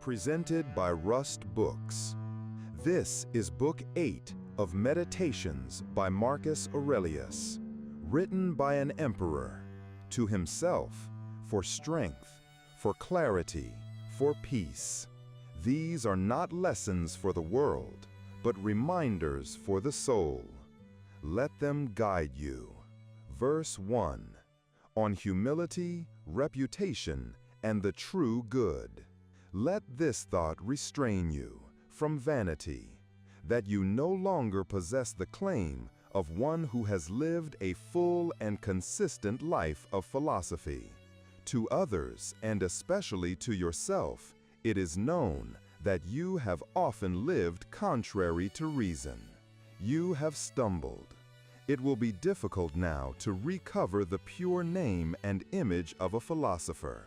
presented by Rust Books. This is Book 8 of Meditations by Marcus Aurelius, written by an emperor, to himself, for strength, for clarity, for peace. These are not lessons for the world, but reminders for the soul. Let them guide you. Verse 1. On humility, reputation, and the true good. Let this thought restrain you from vanity, that you no longer possess the claim of one who has lived a full and consistent life of philosophy. To others, and especially to yourself, it is known that you have often lived contrary to reason. You have stumbled. It will be difficult now to recover the pure name and image of a philosopher.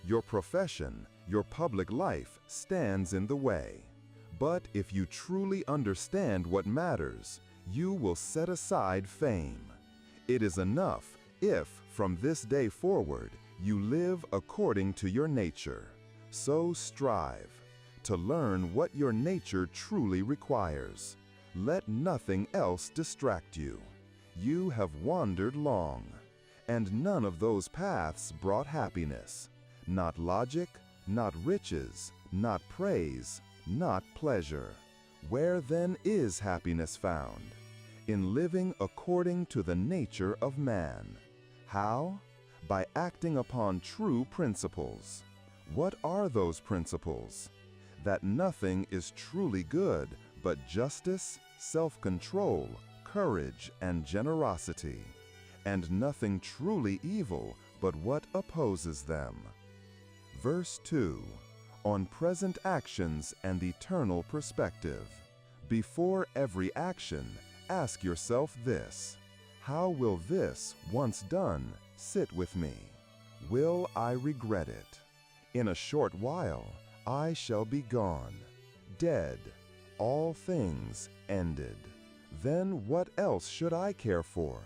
Your profession, your public life stands in the way. But if you truly understand what matters, you will set aside fame. It is enough if, from this day forward, you live according to your nature. So strive to learn what your nature truly requires. Let nothing else distract you. You have wandered long, and none of those paths brought happiness. Not logic, not riches, not praise, not pleasure. Where then is happiness found? In living according to the nature of man. How? By acting upon true principles. What are those principles? That nothing is truly good but justice, self-control, courage, and generosity, and nothing truly evil but what opposes them. Verse 2. On present actions and eternal perspective. Before every action, ask yourself this: how will this, once done, sit with me? Will I regret it? In a short while, I shall be gone, dead, all things ended. Then what else should I care for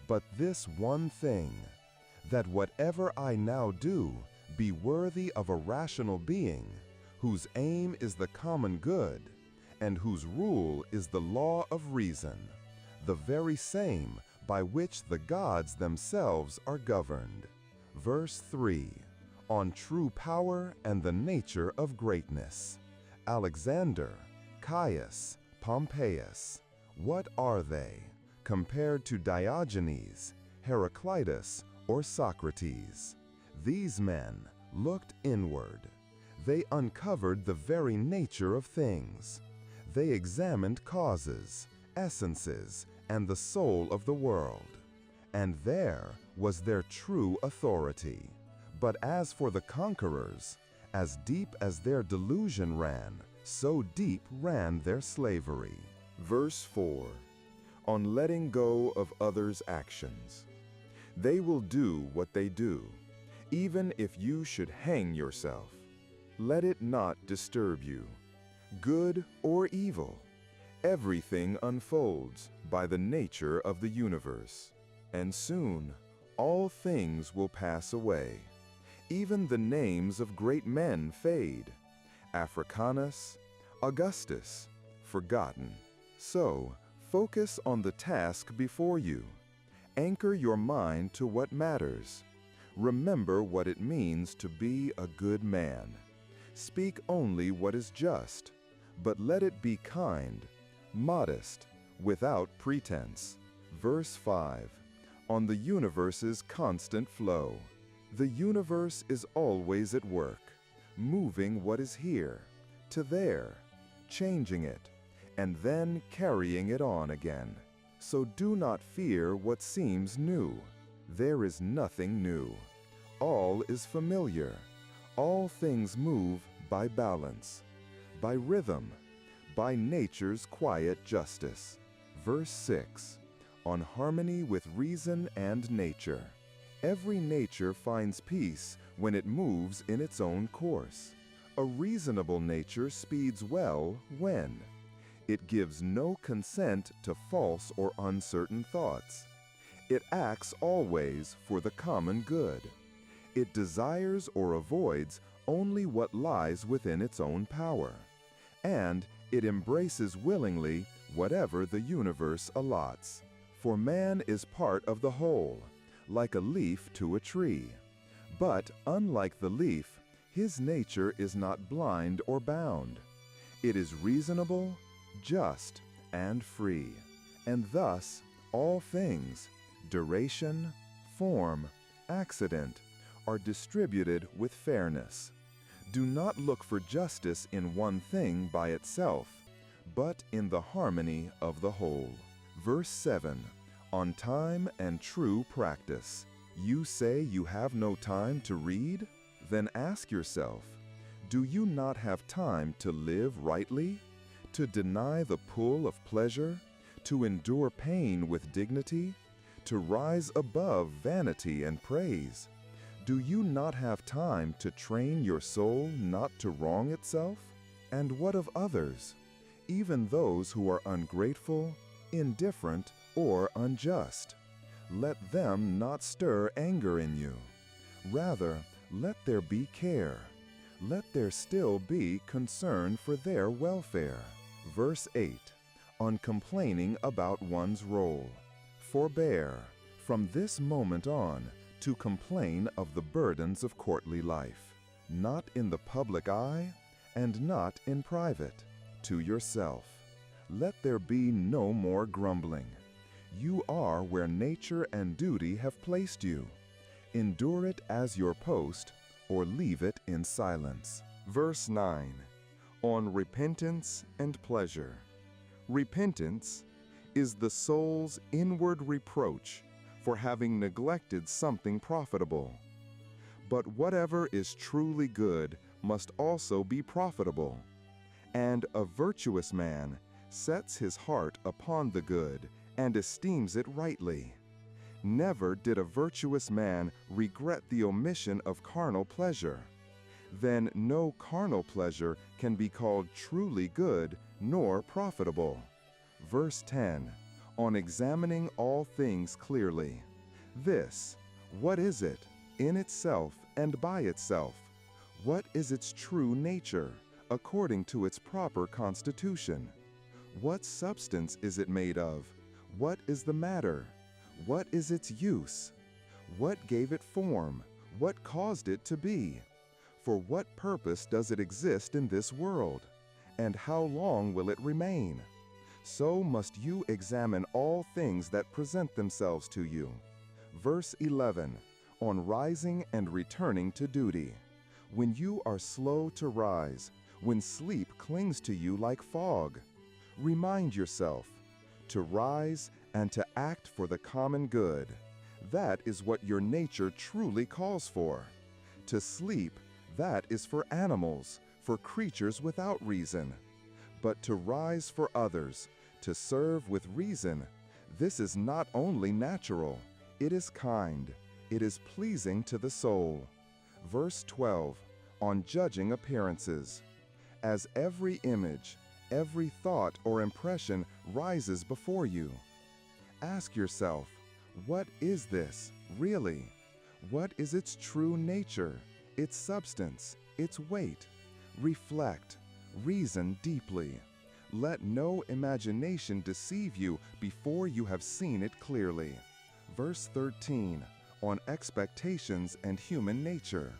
but this one thing, that whatever I now do be worthy of a rational being, whose aim is the common good, and whose rule is the law of reason, the very same by which the gods themselves are governed. Verse 3. On true power and the nature of greatness. Alexander, Caius, Pompeius. What are they, compared to Diogenes, Heraclitus, or Socrates? These men looked inward. They uncovered the very nature of things. They examined causes, essences, and the soul of the world. And there was their true authority. But as for the conquerors, as deep as their delusion ran, so deep ran their slavery. Verse 4. On letting go of others' actions. They will do what they do, even if you should hang yourself. Let it not disturb you. Good or evil, everything unfolds by the nature of the universe, and soon all things will pass away. Even the names of great men fade. Africanus, Augustus, forgotten. So, focus on the task before you. Anchor your mind to what matters. Remember what it means to be a good man. Speak only what is just, but let it be kind, modest, without pretense. Verse 5. On the universe's constant flow. The universe is always at work, moving what is here to there, changing it, and then carrying it on again. So do not fear what seems new. There is nothing new. All is familiar. All things move by balance, by rhythm, by nature's quiet justice. Verse 6. On harmony with reason and nature. Every nature finds peace when it moves in its own course. A reasonable nature speeds well when it gives no consent to false or uncertain thoughts. It acts always for the common good. It desires or avoids only what lies within its own power, and it embraces willingly whatever the universe allots. For man is part of the whole, like a leaf to a tree. But unlike the leaf, his nature is not blind or bound. It is reasonable, just, and free. And thus, all things, duration, form, accident, are distributed with fairness. Do not look for justice in one thing by itself, but in the harmony of the whole. Verse 7. On time and true practice. You say you have no time to read? Then ask yourself, do you not have time to live rightly? To deny the pull of pleasure? To endure pain with dignity? To rise above vanity and praise? Do you not have time to train your soul not to wrong itself? And what of others? Even those who are ungrateful, indifferent, or unjust. Let them not stir anger in you. Rather, let there be care. Let there still be concern for their welfare. Verse 8. On complaining about one's role. Forbear, from this moment on, to complain of the burdens of courtly life, not in the public eye, and not in private, to yourself. Let there be no more grumbling. You are where nature and duty have placed you. Endure it as your post, or leave it in silence. Verse 9. On repentance and pleasure. Repentance is the soul's inward reproach for having neglected something profitable. But whatever is truly good must also be profitable. And a virtuous man sets his heart upon the good and esteems it rightly. Never did a virtuous man regret the omission of carnal pleasure. Then no carnal pleasure can be called truly good nor profitable. Verse 10. On examining all things clearly. This, what is it, in itself and by itself? What is its true nature, according to its proper constitution? What substance is it made of? What is the matter? What is its use? What gave it form? What caused it to be? For what purpose does it exist in this world? And how long will it remain? So must you examine all things that present themselves to you. Verse 11. On rising and returning to duty. When you are slow to rise, when sleep clings to you like fog, remind yourself to rise and to act for the common good. That is what your nature truly calls for. To sleep, that is for animals, for creatures without reason. But to rise for others, to serve with reason, this is not only natural, it is kind, it is pleasing to the soul. Verse 12, on judging appearances. As every image, every thought or impression rises before you, ask yourself, what is this, really? What is its true nature, its substance, its weight? Reflect, reason deeply. Let no imagination deceive you before you have seen it clearly. Verse 13, on expectations and human nature.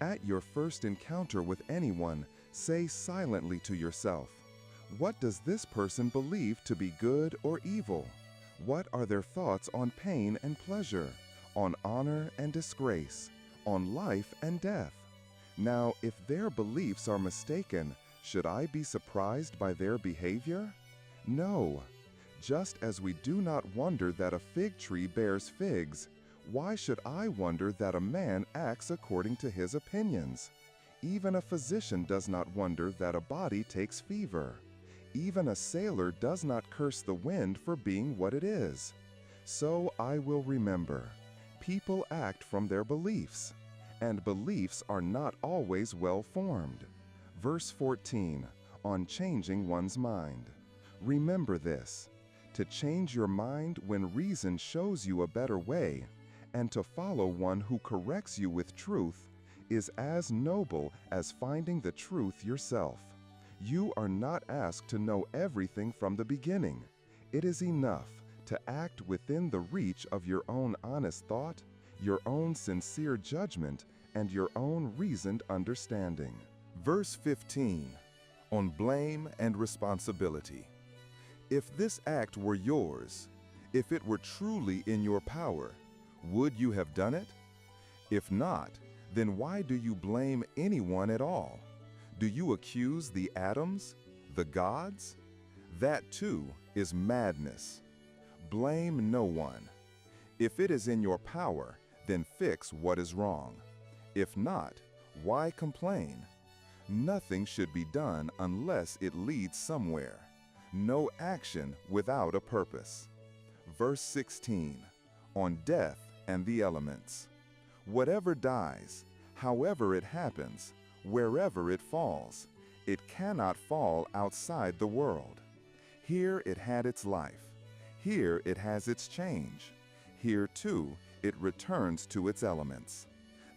At your first encounter with anyone, say silently to yourself, what does this person believe to be good or evil? What are their thoughts on pain and pleasure, on honor and disgrace, on life and death? Now, if their beliefs are mistaken, should I be surprised by their behavior? No. Just as we do not wonder that a fig tree bears figs, why should I wonder that a man acts according to his opinions? Even a physician does not wonder that a body takes fever. Even a sailor does not curse the wind for being what it is. So I will remember. People act from their beliefs, and beliefs are not always well formed. Verse 14, on changing one's mind. Remember this, to change your mind when reason shows you a better way, and to follow one who corrects you with truth, is as noble as finding the truth yourself. You are not asked to know everything from the beginning. It is enough to act within the reach of your own honest thought, your own sincere judgment, and your own reasoned understanding. Verse 15, on blame and responsibility. If this act were yours, if it were truly in your power, would you have done it? If not, then why do you blame anyone at all? Do you accuse the atoms, the gods? That too is madness. Blame no one. If it is in your power, then fix what is wrong. If not, why complain? Nothing should be done unless it leads somewhere. No action without a purpose. Verse 16, on death and the elements. Whatever dies, however it happens, wherever it falls, it cannot fall outside the world. Here it had its life. Here it has its change. Here too it returns to its elements.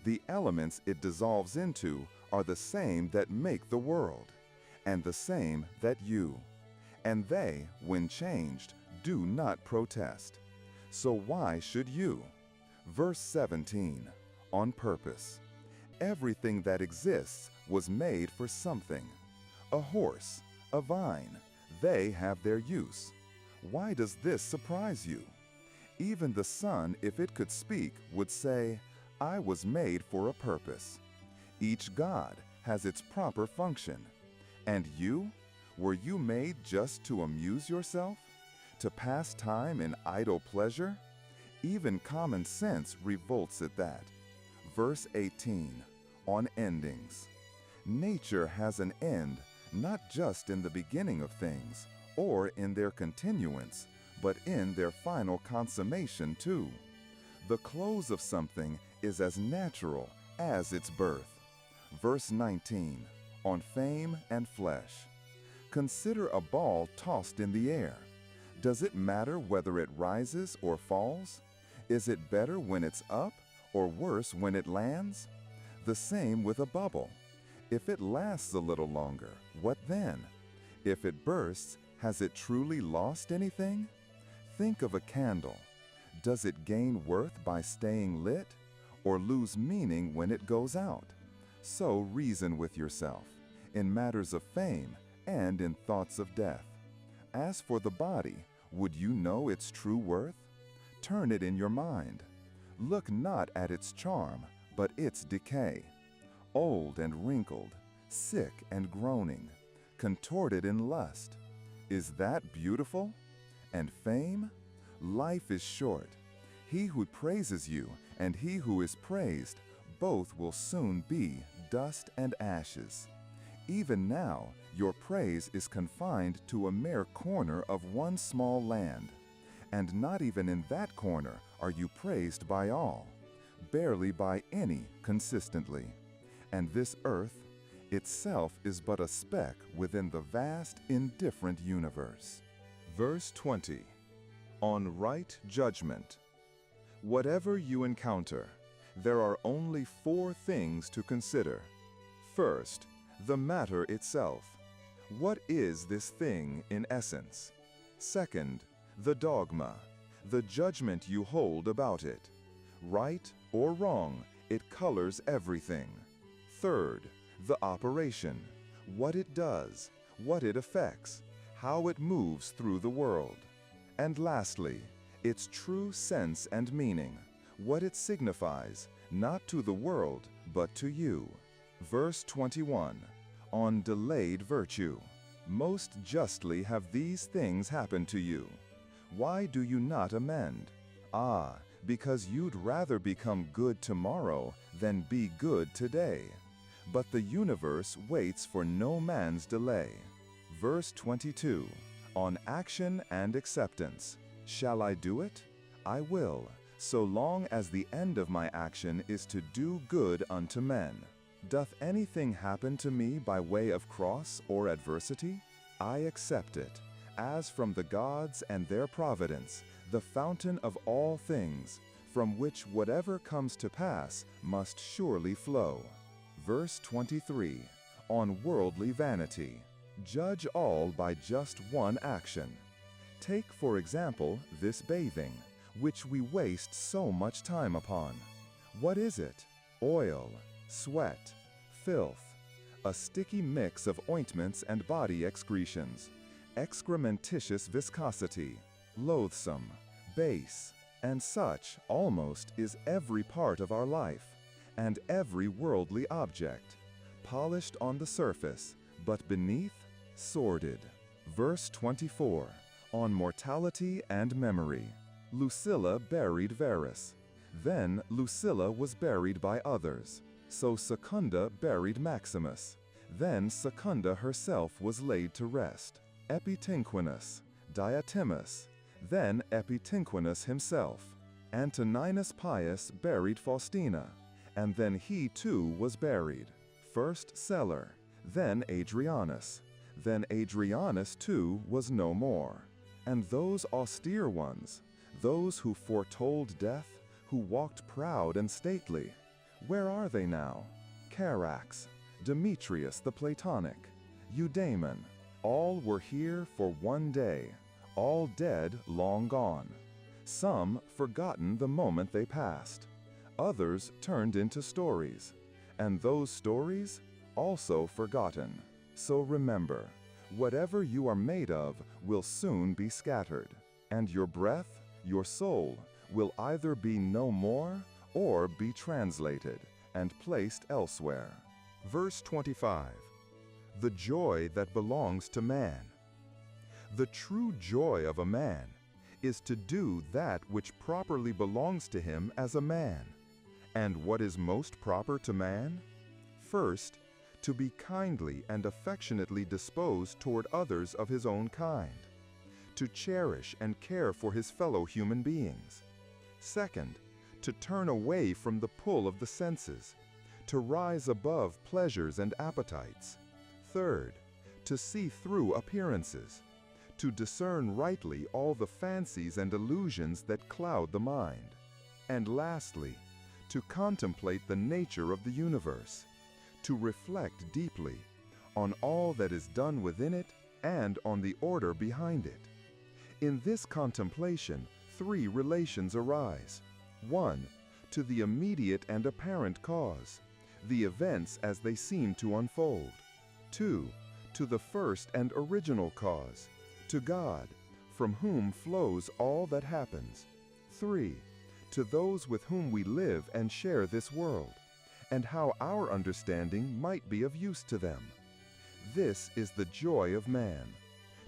The elements it dissolves into are the same that make the world, and the same that you. And they, when changed, do not protest. So why should you? Verse 17, on purpose. Everything that exists was made for something. A horse, a vine, they have their use. Why does this surprise you? Even the sun, if it could speak, would say, I was made for a purpose. Each god has its proper function. And you? Were you made just to amuse yourself? To pass time in idle pleasure? Even common sense revolts at that. Verse 18, on endings. Nature has an end, not just in the beginning of things, or in their continuance, but in their final consummation too. The close of something is as natural as its birth. Verse 19, on fame and flesh. Consider a ball tossed in the air. Does it matter whether it rises or falls? Is it better when it's up or worse when it lands? The same with a bubble. If it lasts a little longer, what then? If it bursts, has it truly lost anything? Think of a candle. Does it gain worth by staying lit, or lose meaning when it goes out? So reason with yourself, in matters of fame and in thoughts of death. As for the body, would you know its true worth? Turn it in your mind. Look not at its charm, but its decay. Old and wrinkled, sick and groaning, contorted in lust. Is that beautiful? And fame? Life is short. He who praises you and he who is praised, both will soon be dust and ashes. Even now, your praise is confined to a mere corner of one small land. And not even in that corner are you praised by all, barely by any consistently. And this earth itself is but a speck within the vast, indifferent universe. Verse 20, on right judgment. Whatever you encounter, there are only 4 things to consider. First, the matter itself. What is this thing in essence? Second, the dogma, the judgment you hold about it. Right or wrong, it colors everything. Third, the operation, what it does, what it affects, how it moves through the world. And lastly, its true sense and meaning, what it signifies, not to the world, but to you. Verse 21, on delayed virtue. Most justly have these things happened to you. Why do you not amend? Ah, because you'd rather become good tomorrow than be good today. But the universe waits for no man's delay. Verse 22, on action and acceptance. Shall I do it? I will, so long as the end of my action is to do good unto men. Doth anything happen to me by way of cross or adversity? I accept it, as from the gods and their providence, the fountain of all things, from which whatever comes to pass must surely flow. Verse 23, on worldly vanity. Judge all by just one action. Take, for example, this bathing, which we waste so much time upon. What is it? Oil, sweat, filth, a sticky mix of ointments and body excretions, excrementitious viscosity, loathsome, base, and such almost is every part of our life, and every worldly object, polished on the surface, but beneath, sordid. Verse 24, on mortality and memory. Lucilla buried Verus. Then Lucilla was buried by others. So Secunda buried Maximus. Then Secunda herself was laid to rest. Epitinquinus, Diotimus, then Epitinquinus himself. Antoninus Pius buried Faustina, and then he too was buried. First Celer, then Adrianus. Then Adrianus too was no more. And those austere ones, those who foretold death, who walked proud and stately, where are they now? Carax, Demetrius the Platonic, Eudaemon, all were here for one day, all dead long gone. Some forgotten the moment they passed, others turned into stories, and those stories also forgotten. So remember, whatever you are made of will soon be scattered, and your breath, your soul, will either be no more or be translated and placed elsewhere. Verse 25, the joy that belongs to man. The true joy of a man is to do that which properly belongs to him as a man. And what is most proper to man? First, to be kindly and affectionately disposed toward others of his own kind, to cherish and care for his fellow human beings. Second, to turn away from the pull of the senses, to rise above pleasures and appetites. Third, to see through appearances, to discern rightly all the fancies and illusions that cloud the mind. And lastly, to contemplate the nature of the universe, to reflect deeply on all that is done within it and on the order behind it. In this contemplation, three relations arise. 1. To the immediate and apparent cause, the events as they seem to unfold. 2. To the first and original cause, to God, from whom flows all that happens. 3. To those with whom we live and share this world, and how our understanding might be of use to them. This is the joy of man,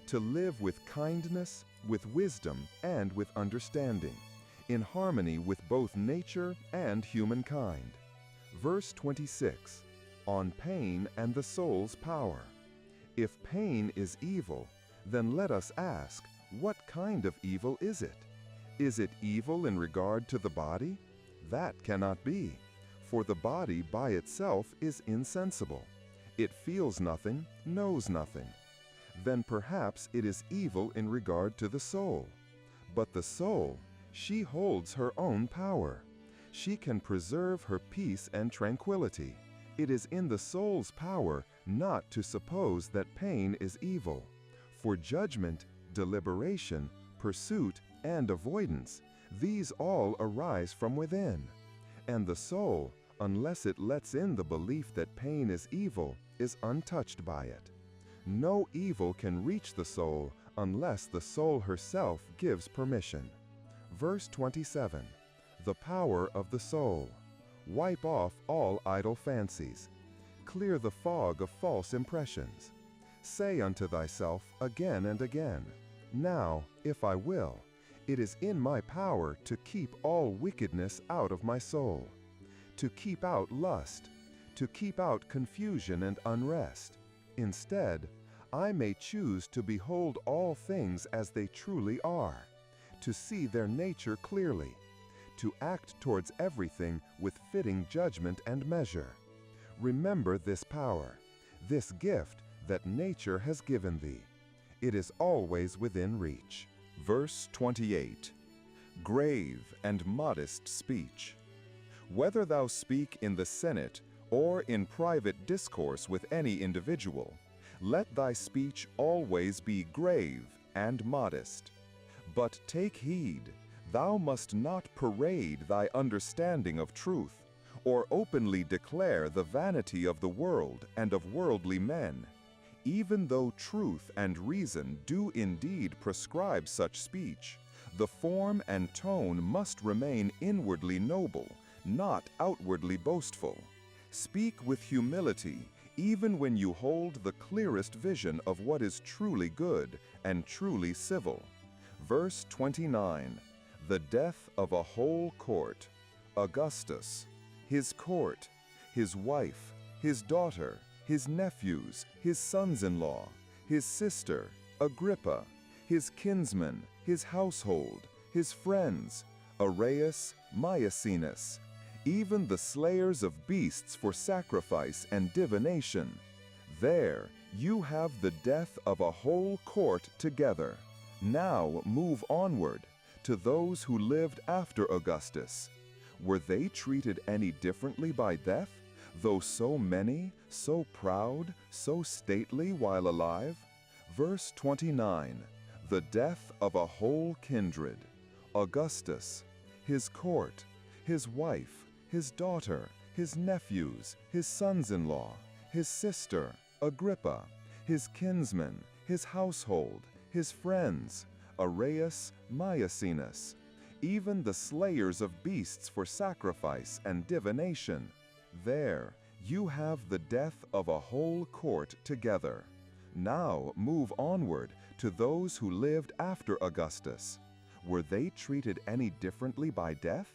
to live with kindness, with wisdom, and with understanding, in harmony with both nature and humankind. Verse 26, on pain and the soul's power. If pain is evil, then let us ask, what kind of evil is it? Is it evil in regard to the body? That cannot be, for the body by itself is insensible. It feels nothing, knows nothing. Then perhaps it is evil in regard to the soul. But the soul, she holds her own power. She can preserve her peace and tranquility. It is in the soul's power not to suppose that pain is evil. For judgment, deliberation, pursuit, and avoidance, these all arise from within. And the soul, unless it lets in the belief that pain is evil, is untouched by it. No evil can reach the soul unless the soul herself gives permission. Verse 27, the power of the soul. Wipe off all idle fancies. Clear the fog of false impressions. Say unto thyself again and again, now, if I will, it is in my power to keep all wickedness out of my soul, to keep out lust, to keep out confusion and unrest. Instead, I may choose to behold all things as they truly are, to see their nature clearly, to act towards everything with fitting judgment and measure. Remember this power, this gift that nature has given thee. It is always within reach. Verse 28, grave and modest speech. Whether thou speak in the Senate or in private discourse with any individual, let thy speech always be grave and modest. But take heed, thou must not parade thy understanding of truth, or openly declare the vanity of the world and of worldly men, even though truth and reason do indeed prescribe such speech. The form and tone must remain inwardly noble, not outwardly boastful. Speak with humility, even when you hold the clearest vision of what is truly good and truly civil. Verse 29. The death of a whole court. Augustus, his court, his wife, his daughter, his nephews, his sons-in-law, his sister, Agrippa, his kinsmen, his household, his friends, Arius, Maecenas, even the slayers of beasts for sacrifice and divination. There you have the death of a whole court together. Now move onward to those who lived after Augustus. Were they treated any differently by death, though so many, so proud, so stately while alive? Verse 29. The death of a whole kindred. Augustus, his court, his wife, his daughter, his nephews, his sons-in-law, his sister, Agrippa, his kinsmen, his household, his friends, Arius, Maecenas, even the slayers of beasts for sacrifice and divination. There you have the death of a whole court together. Now move onward to those who lived after Augustus. Were they treated any differently by death,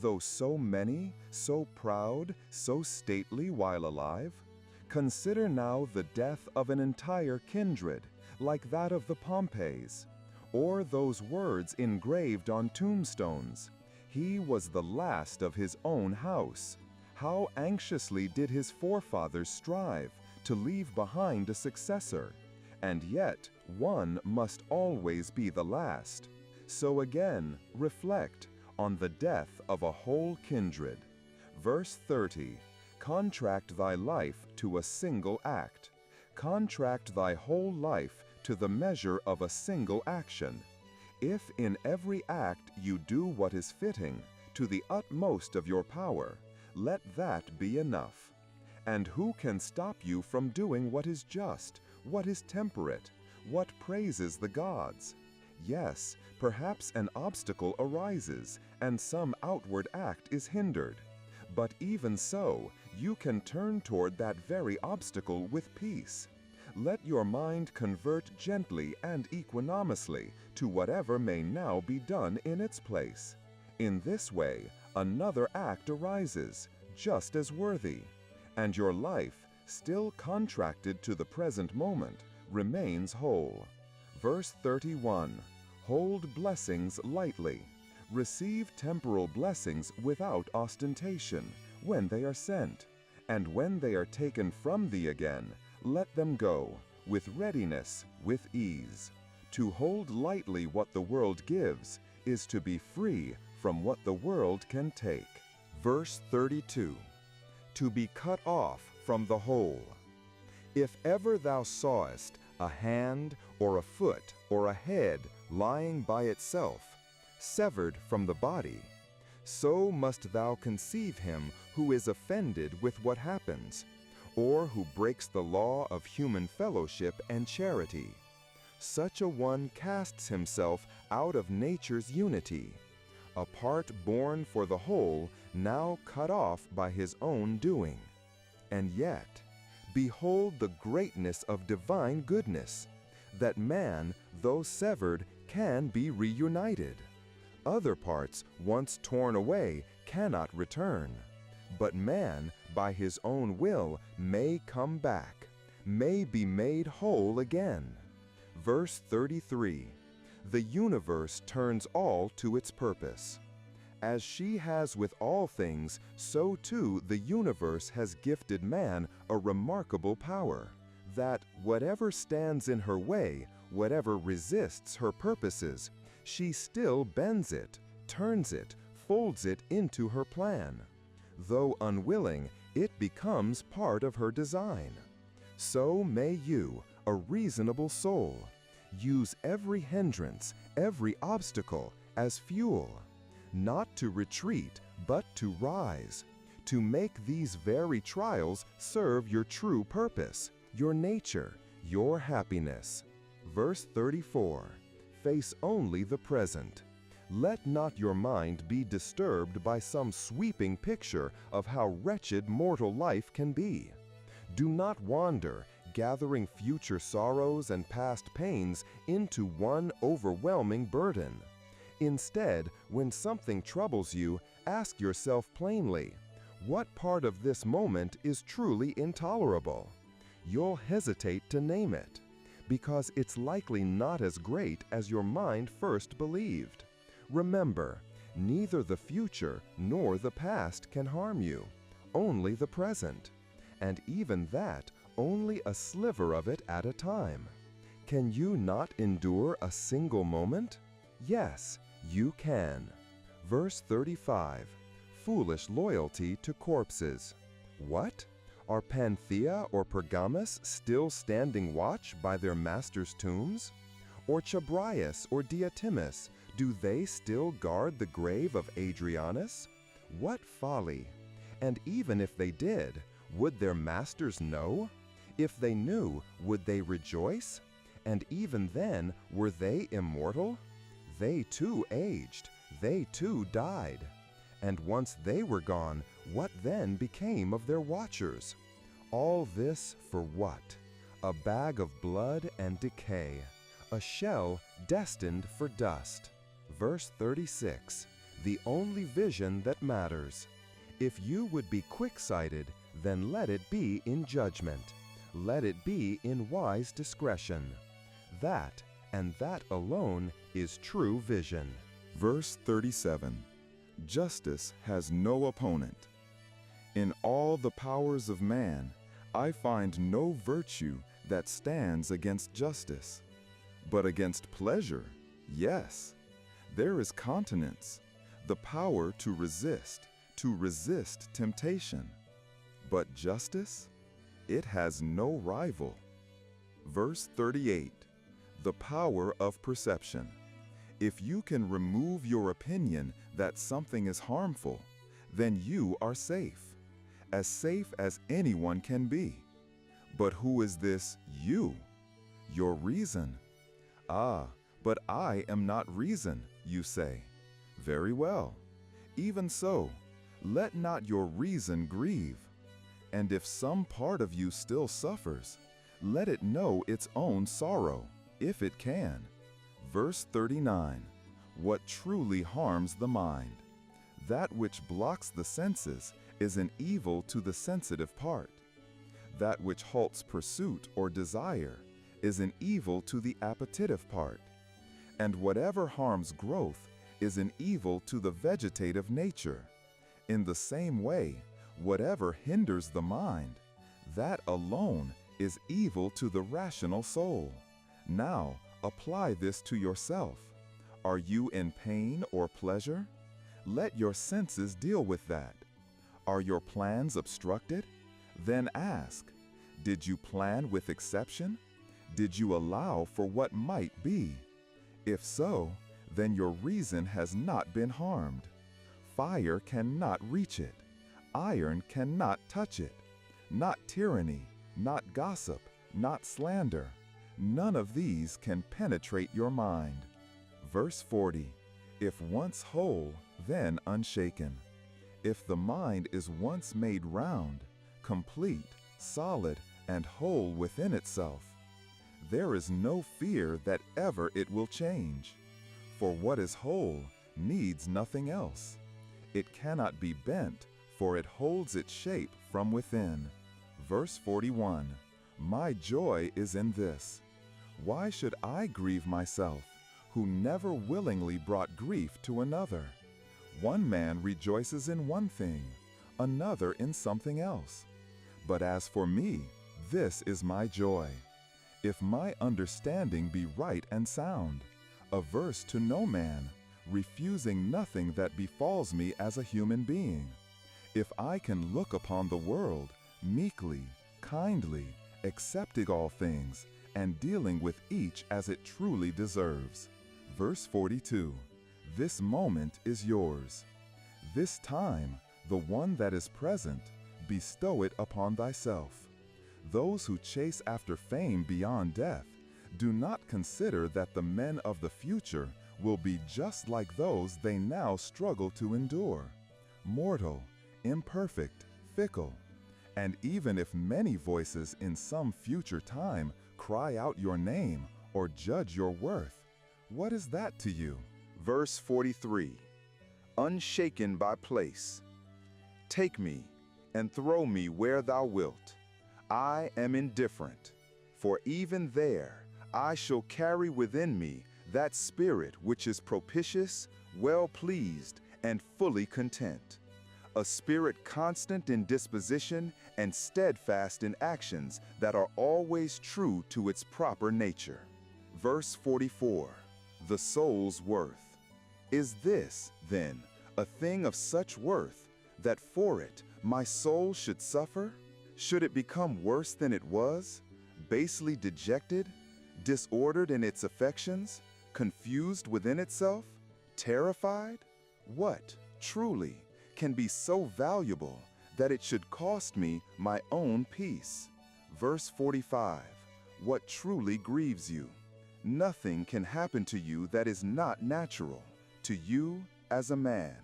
though so many, so proud, so stately while alive? Consider now the death of an entire kindred, like that of the Pompeys, or those words engraved on tombstones. He was the last of his own house. How anxiously did his forefathers strive to leave behind a successor, and yet one must always be the last. So again, reflect on the death of a whole kindred. Verse 30. Contract thy life to a single act. Contract thy whole life to the measure of a single action. If in every act you do what is fitting, to the utmost of your power, let that be enough. And who can stop you from doing what is just, what is temperate, what praises the gods? Yes, perhaps an obstacle arises, and some outward act is hindered. But even so, you can turn toward that very obstacle with peace. Let your mind convert gently and equanimously to whatever may now be done in its place. In this way, another act arises, just as worthy, and your life, still contracted to the present moment, remains whole. Verse 31. Hold blessings lightly. Receive temporal blessings without ostentation, when they are sent, and when they are taken from thee again, let them go, with readiness, with ease. To hold lightly what the world gives is to be free from what the world can take. Verse 32. To be cut off from the whole. If ever thou sawest a hand or a foot or a head lying by itself, severed from the body, so must thou conceive him who is offended with what happens, or who breaks the law of human fellowship and charity. Such a one casts himself out of nature's unity, a part born for the whole, now cut off by his own doing. And yet, behold the greatness of divine goodness, that man, though severed, can be reunited. Other parts, once torn away, cannot return. But man, by his own will, may come back, may be made whole again. Verse 33. The universe turns all to its purpose. As she has with all things, so too the universe has gifted man a remarkable power, that whatever stands in her way, whatever resists her purposes, she still bends it, turns it, folds it into her plan. Though unwilling, It becomes part of her design. So may you, a reasonable soul, use every hindrance, every obstacle as fuel, not to retreat, but to rise, to make these very trials serve your true purpose, your nature, your happiness. Verse 34. Face only the present. Let not your mind be disturbed by some sweeping picture of how wretched mortal life can be. Do not wander, gathering future sorrows and past pains into one overwhelming burden. Instead, when something troubles you, ask yourself plainly, what part of this moment is truly intolerable? You'll hesitate to name it, because it's likely not as great as your mind first believed. Remember, neither the future nor the past can harm you, only the present, and even that only a sliver of it at a time. Can you not endure a single moment? Yes, you can. Verse 35. Foolish loyalty to corpses. What? Are Panthea or Pergamus still standing watch by their masters' tombs? Or Chabrias or Diatimus, do they still guard the grave of Adrianus? What folly! And even if they did, would their masters know? If they knew, would they rejoice? And even then, were they immortal? They too aged, they too died. And once they were gone, what then became of their watchers? All this for what? A bag of blood and decay, a shell destined for dust. Verse 36, the only vision that matters. If you would be quick-sighted, then let it be in judgment. Let it be in wise discretion. That, and that alone, is true vision. Verse 37. Justice has no opponent. In all the powers of man, I find no virtue that stands against justice. But against pleasure, yes, there is continence, the power to resist temptation. But justice, it has no rival. Verse 38. The power of perception. If you can remove your opinion that something is harmful, then you are safe as anyone can be. But who is this you? Your reason. Ah, but I am not reason, you say. Very well. Even so, let not your reason grieve. And if some part of you still suffers, let it know its own sorrow, if it can. Verse 39. What truly harms the mind? That which blocks the senses is an evil to the sensitive part. That which halts pursuit or desire is an evil to the appetitive part. And whatever harms growth is an evil to the vegetative nature. In the same way, whatever hinders the mind, that alone is evil to the rational soul. Now, apply this to yourself. Are you in pain or pleasure? Let your senses deal with that. Are your plans obstructed? Then ask, did you plan with exception? Did you allow for what might be? If so, then your reason has not been harmed. Fire cannot reach it. Iron cannot touch it. Not tyranny, not gossip, not slander. None of these can penetrate your mind. Verse 40. If once whole, then unshaken. If the mind is once made round, complete, solid, and whole within itself, there is no fear that ever it will change. For what is whole needs nothing else. It cannot be bent, for it holds its shape from within. Verse 41. My joy is in this. Why should I grieve myself, who never willingly brought grief to another? One man rejoices in one thing, another in something else. But as for me, this is my joy. If my understanding be right and sound, averse to no man, refusing nothing that befalls me as a human being. If I can look upon the world meekly, kindly, accepting all things, and dealing with each as it truly deserves. Verse 42. This moment is yours. This time, the one that is present, bestow it upon thyself. Those who chase after fame beyond death do not consider that the men of the future will be just like those they now struggle to endure, mortal, imperfect, fickle. And even if many voices in some future time cry out your name or judge your worth, what is that to you? Verse 43. Unshaken by place. Take me and throw me where thou wilt. I am indifferent, for even there I shall carry within me that spirit which is propitious, well-pleased, and fully content. A spirit constant in disposition and steadfast in actions that are always true to its proper nature. Verse 44. The soul's worth. Is this, then, a thing of such worth that for it my soul should suffer? Should it become worse than it was, basely dejected, disordered in its affections, confused within itself, terrified? What, truly, can be so valuable that it should cost me my own peace? Verse 45. What truly grieves you? Nothing can happen to you that is not natural, to you as a man,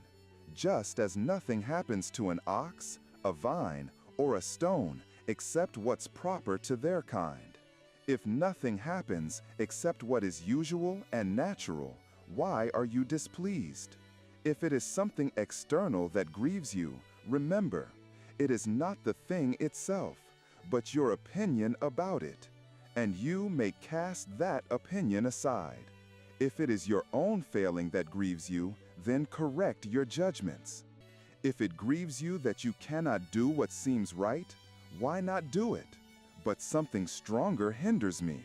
just as nothing happens to an ox, a vine, or a stone except what's proper to their kind. If nothing happens except what is usual and natural, why are you displeased? If it is something external that grieves you, remember, it is not the thing itself, but your opinion about it, and you may cast that opinion aside. If it is your own failing that grieves you, then correct your judgments. If it grieves you that you cannot do what seems right, why not do it? But something stronger hinders me.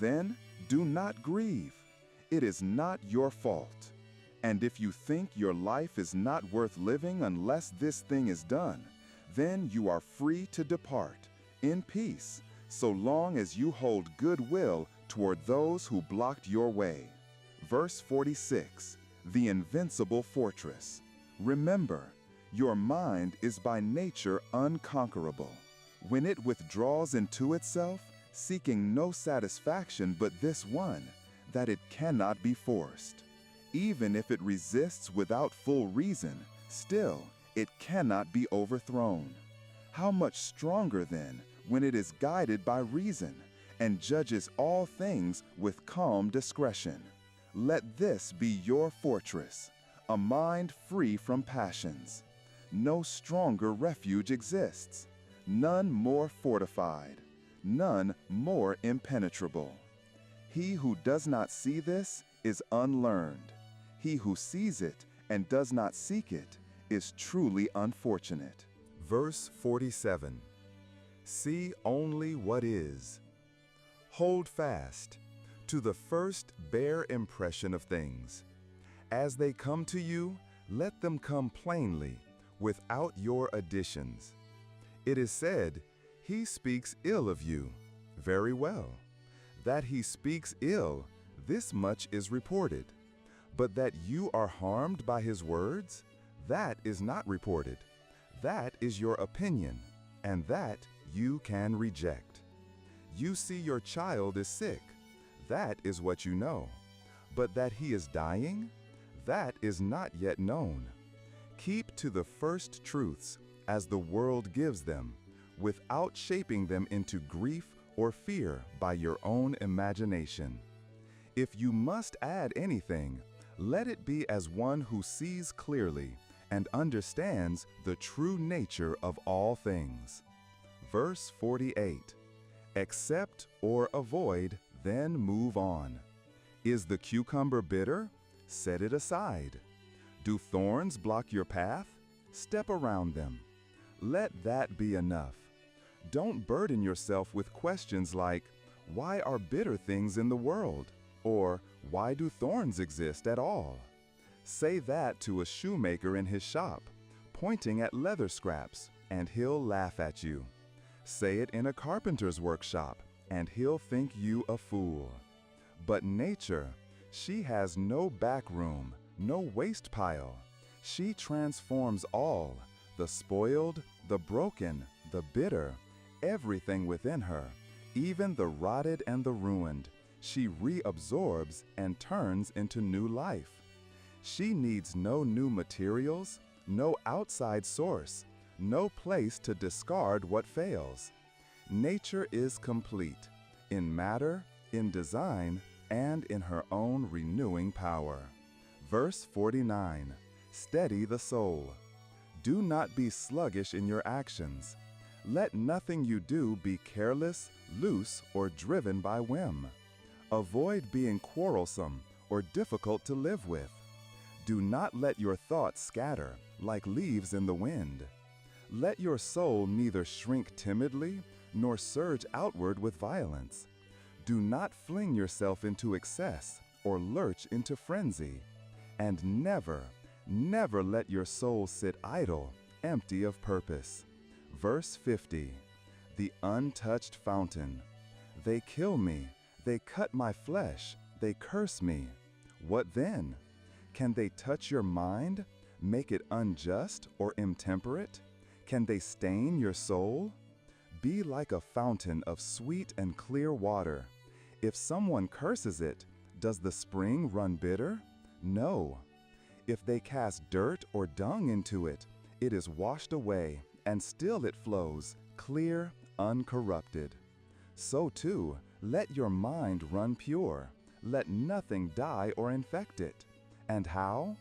Then do not grieve. It is not your fault. And if you think your life is not worth living unless this thing is done, then you are free to depart in peace, so long as you hold goodwill toward those who blocked your way. Verse 46. The invincible fortress. Remember, your mind is by nature unconquerable. When it withdraws into itself, seeking no satisfaction but this one, that it cannot be forced. Even if it resists without full reason, still it cannot be overthrown. How much stronger then when it is guided by reason and judges all things with calm discretion. Let this be your fortress, a mind free from passions. No stronger refuge exists, none more fortified, none more impenetrable. He who does not see this is unlearned. He who sees it and does not seek it is truly unfortunate. Verse 47. See only what is. Hold fast to the first bare impression of things. As they come to you, let them come plainly, without your additions. It is said, he speaks ill of you. Very well. That he speaks ill, this much is reported. But that you are harmed by his words, that is not reported. That is your opinion, and that you can reject. You see your child is sick. That is what you know. But that he is dying, that is not yet known. Keep to the first truths as the world gives them, without shaping them into grief or fear by your own imagination. If you must add anything, let it be as one who sees clearly and understands the true nature of all things. Verse 48. Accept or avoid, then move on. Is the cucumber bitter? Set it aside. Do thorns block your path? Step around them. Let that be enough. Don't burden yourself with questions like, why are bitter things in the world? Or, why do thorns exist at all? Say that to a shoemaker in his shop, pointing at leather scraps, and he'll laugh at you. Say it in a carpenter's workshop, and he'll think you a fool. But nature, she has no back room, no waste pile. She transforms all, the spoiled, the broken, the bitter, everything within her, even the rotted and the ruined. She reabsorbs and turns into new life. She needs no new materials, no outside source, no place to discard what fails. Nature is complete, in matter, in design, and in her own renewing power. Verse 49, steady the soul. Do not be sluggish in your actions. Let nothing you do be careless, loose, or driven by whim. Avoid being quarrelsome or difficult to live with. Do not let your thoughts scatter like leaves in the wind. Let your soul neither shrink timidly nor surge outward with violence. Do not fling yourself into excess or lurch into frenzy. And never, never let your soul sit idle, empty of purpose. Verse 50, the untouched fountain. They kill me, they cut my flesh, they curse me. What then? Can they touch your mind, make it unjust or intemperate? Can they stain your soul? Be like a fountain of sweet and clear water. If someone curses it, does the spring run bitter? No. If they cast dirt or dung into it, it is washed away, and still it flows, clear, uncorrupted. So too, let your mind run pure. Let nothing die or infect it. And how?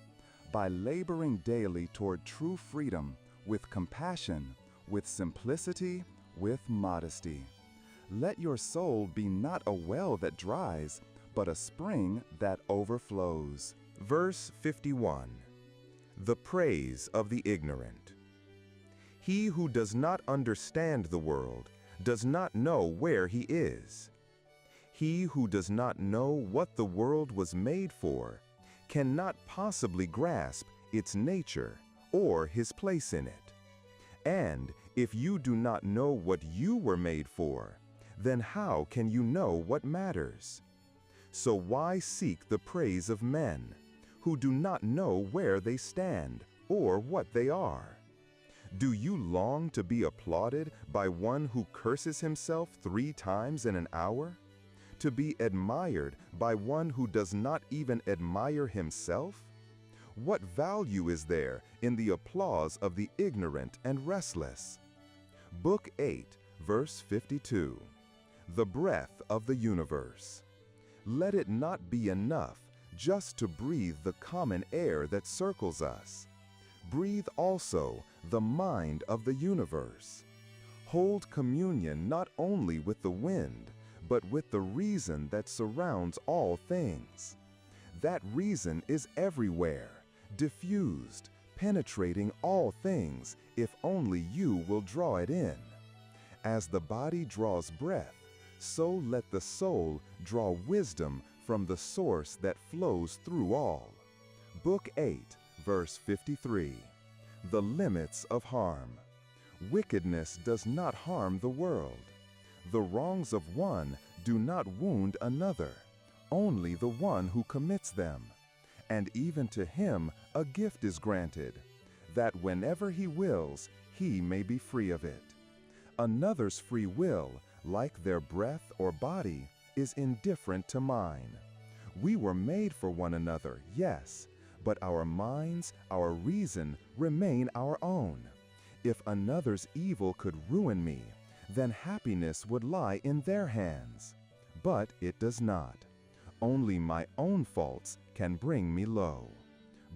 By laboring daily toward true freedom, with compassion, with simplicity, with modesty. Let your soul be not a well that dries, but a spring that overflows. Verse 51, the praise of the ignorant. He who does not understand the world does not know where he is. He who does not know what the world was made for cannot possibly grasp its nature or his place in it. And if you do not know what you were made for, then how can you know what matters? So why seek the praise of men, who do not know where they stand or what they are? Do you long to be applauded by one who curses himself 3 times in an hour? To be admired by one who does not even admire himself? What value is there in the applause of the ignorant and restless? Book 8, verse 52. The breath of the universe. Let it not be enough just to breathe the common air that circles us. Breathe also the mind of the universe. Hold communion not only with the wind, but with the reason that surrounds all things. That reason is everywhere, diffused, penetrating all things, if only you will draw it in. As the body draws breath, so let the soul draw wisdom from the source that flows through all. Book 8, verse 53. The limits of harm. Wickedness does not harm the world. The wrongs of one do not wound another, only the one who commits them. And even to him a gift is granted, that whenever he wills, he may be free of it. Another's free will, like their breath or body, is indifferent to mine. We were made for one another, yes, but our minds, our reason, remain our own. If another's evil could ruin me, then happiness would lie in their hands. But it does not. Only my own faults can bring me low.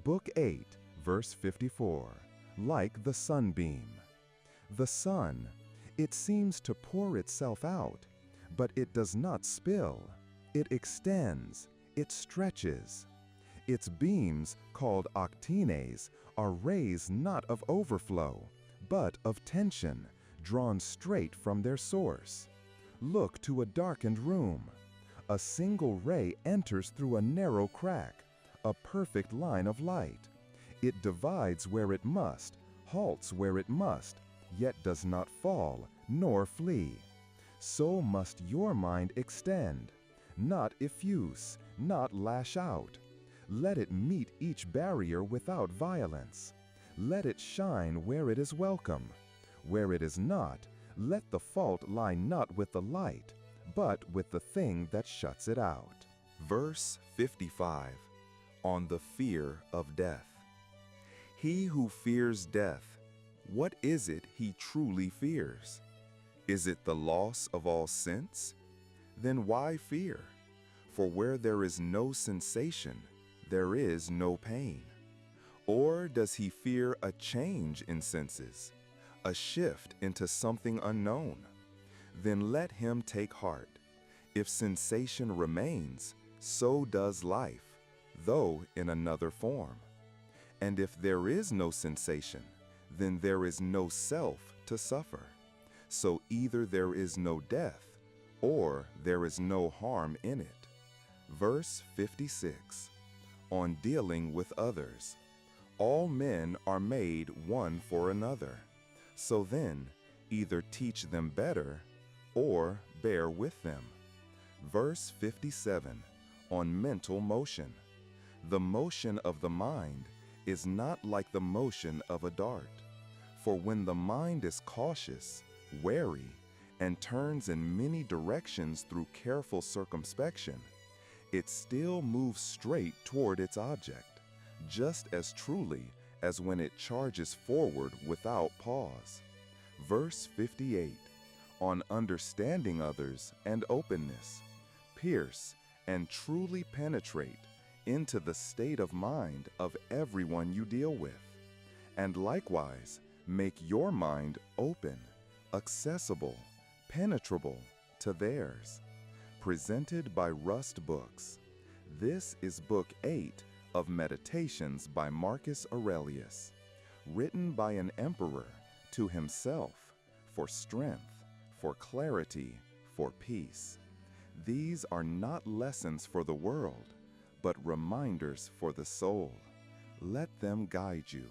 Book 8, verse 54. Like the sunbeam. The sun, it seems to pour itself out, but it does not spill. It extends, it stretches. Its beams, called octines, are rays not of overflow, but of tension, drawn straight from their source. Look to a darkened room. A single ray enters through a narrow crack, a perfect line of light. It divides where it must, halts where it must, yet does not fall nor flee. So must your mind extend, not effuse, not lash out. Let it meet each barrier without violence. Let it shine where it is welcome. Where it is not, let the fault lie not with the light, but with the thing that shuts it out. Verse 55, on the fear of death. He who fears death, what is it he truly fears? Is it the loss of all sense? Then why fear? For where there is no sensation, there is no pain. Or does he fear a change in senses, a shift into something unknown? Then let him take heart. If sensation remains, so does life, though in another form. And if there is no sensation, then there is no self to suffer. So either there is no death, or there is no harm in it. Verse 56, on dealing with others. All men are made one for another. So then, either teach them better, or bear with them. Verse 57, on mental motion. The motion of the mind is not like the motion of a dart. For when the mind is cautious, wary, and turns in many directions through careful circumspection, it still moves straight toward its object, just as truly as when it charges forward without pause. Verse 58, on understanding others and openness. Pierce and truly penetrate into the state of mind of everyone you deal with, and likewise make your mind open, accessible, penetrable to theirs. Presented by Rust Books. This is Book 8 of Meditations by Marcus Aurelius, written by an emperor to himself for strength, for clarity, for peace. These are not lessons for the world, but reminders for the soul. Let them guide you.